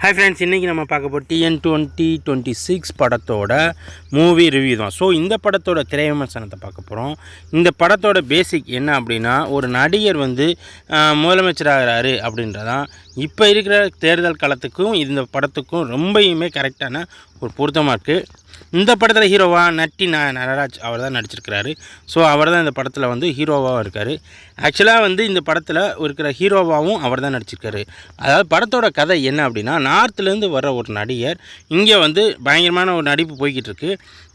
Hi friends, இன்றைக்கி நம்ம பார்க்க போகிற டிஎன் 2026 படத்தோட மூவி ரிவ்யூ தான். ஸோ இந்த படத்தோட திரை விமர்சனத்தை பார்க்க போகிறோம். இந்த படத்தோட பேசிக் என்ன அப்படின்னா, ஒரு நடிகர் முதலமைச்சராகிறாரு அப்படின்றதான் இப்போ இருக்கிற தேர்தல் காலத்துக்கும் இந்த படத்துக்கும் ரொம்பவுமே கரெக்டான ஒரு பொருத்தமாக இருக்குது. இந்த படத்தில் ஹீரோவாக நடராஜ் அவர் தான் நடிச்சிருக்கிறாரு. ஸோ அவர் தான் இந்த படத்தில் ஹீரோவாகவும் இருக்கார். ஆக்சுவலாக இந்த படத்தில் இருக்கிற ஹீரோவாகவும் அவர் தான் நடிச்சிருக்காரு. அதாவது படத்தோட கதை என்ன அப்படின்னா, நார்த்துலேருந்து வர ஒரு நடிகர் இங்கே பயங்கரமான ஒரு நடிப்பு போய்கிட்டு இருக்கு.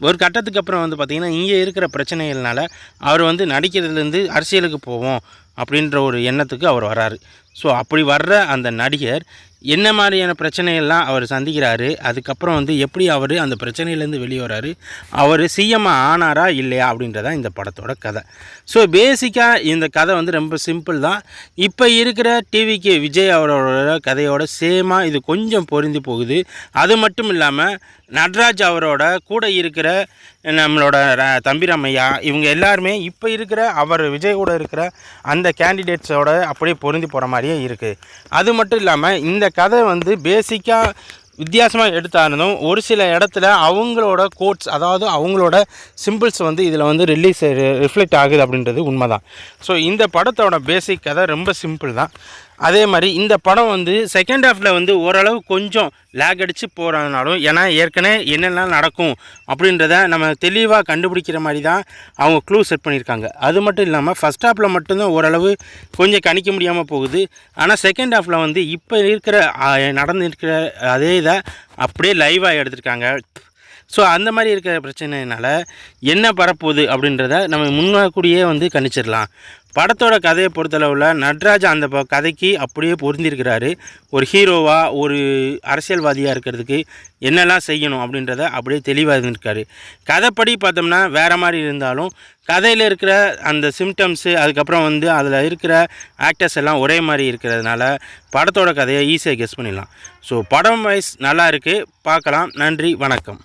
ஒரு கட்டத்துக்கு அப்புறம் பார்த்திங்கன்னா, இங்கே இருக்கிற பிரச்சனைகள்னால அவர் நடிக்கிறதுலேருந்து அரசியலுக்கு போவோம் அப்படின்ற ஒரு எண்ணத்துக்கு அவர் வராரு. ஸோ அப்படி வர்ற அந்த நடிகர் என்ன மாதிரியான பிரச்சனைகள்லாம் அவர் சந்திக்கிறாரு, அதுக்கப்புறம் எப்படி அவர் அந்த பிரச்சனையிலேருந்து வெளியே வராரு, அவர் சிஎம் ஆனாரா இல்லையா அப்படின்றதான் இந்த படத்தோட கதை. ஸோ பேசிக்காக இந்த கதை ரொம்ப சிம்பிள் தான். இப்போ இருக்கிற டிவிக்கு விஜய் அவரோட கதையோட சேமாக இது கொஞ்சம் பொருந்தி போகுது. அது மட்டும் இல்லாமல் நடராஜ் அவரோட கூட இருக்கிற நம்மளோட தம்பிராமையா இவங்க எல்லாருமே இப்போ இருக்கிற அவர் விஜய் கூட இருக்கிற அந்த கேண்டிடேட்ஸோட அப்படியே பொருந்தி போகிற மாதிரியே இருக்குது. அது மட்டும் இல்லாமல் இந்த கதை பேசிக்காக வித்தியாசமாக எடுத்தாலும் ஒரு சில இடத்துல அவங்களோட கோட்ஸ், அதாவது அவங்களோட சிம்பிள்ஸ் இதில் ரிஃப்ளெக்ட் ஆகுது அப்படின்றது உண்மை தான். ஸோ இந்த படத்தோட பேசிக் கதை ரொம்ப சிம்பிள் தான். அதே மாதிரி இந்த படம் செகண்ட் ஹாஃபில் ஓரளவு கொஞ்சம் லேக் அடித்து போகிறதுனாலும், ஏன்னா ஏற்கனவே என்னெல்லாம் நடக்கும் அப்படின்றத நம்ம தெளிவாக கண்டுபிடிக்கிற மாதிரி தான் அவங்க க்ளூ செட் பண்ணியிருக்காங்க. அது மட்டும் இல்லாமல் ஃபஸ்ட் ஹாஃபில் மட்டும்தான் ஓரளவு கொஞ்சம் கணிக்க முடியாமல் போகுது. ஆனால் செகண்ட் ஹாஃபில் இப்போ இருக்கிற நடந்துருக்கிற அதே இதை அப்படியே லைவாக எடுத்திருக்காங்க. ஸோ அந்த மாதிரி இருக்கிற பிரச்சனையினால் என்ன பரப்போகுது அப்படின்றத நம்ம முன்னாடியே கணிச்சிடலாம். படத்தோட கதையை பொறுத்தளவில் நடராஜ் அந்த கதைக்கு அப்படியே பொருந்திருக்கிறாரு. ஒரு ஹீரோவாக, ஒரு அரசியல்வாதியாக இருக்கிறதுக்கு என்னெல்லாம் செய்யணும் அப்படின்றத அப்படியே தெளிவாக இருந்திருக்காரு. கதைப்படி பார்த்தோம்னா வேறு மாதிரி இருந்தாலும் கதையில் இருக்கிற அந்த சிம்டம்ஸு, அதுக்கப்புறம் அதில் இருக்கிற ஆக்டர்ஸ் எல்லாம் ஒரே மாதிரி இருக்கிறதுனால படத்தோட கதையை ஈஸியாக கெஸ் பண்ணிடலாம். ஸோ படம் வைஸ் நல்லா இருக்குது, பார்க்கலாம். நன்றி, வணக்கம்.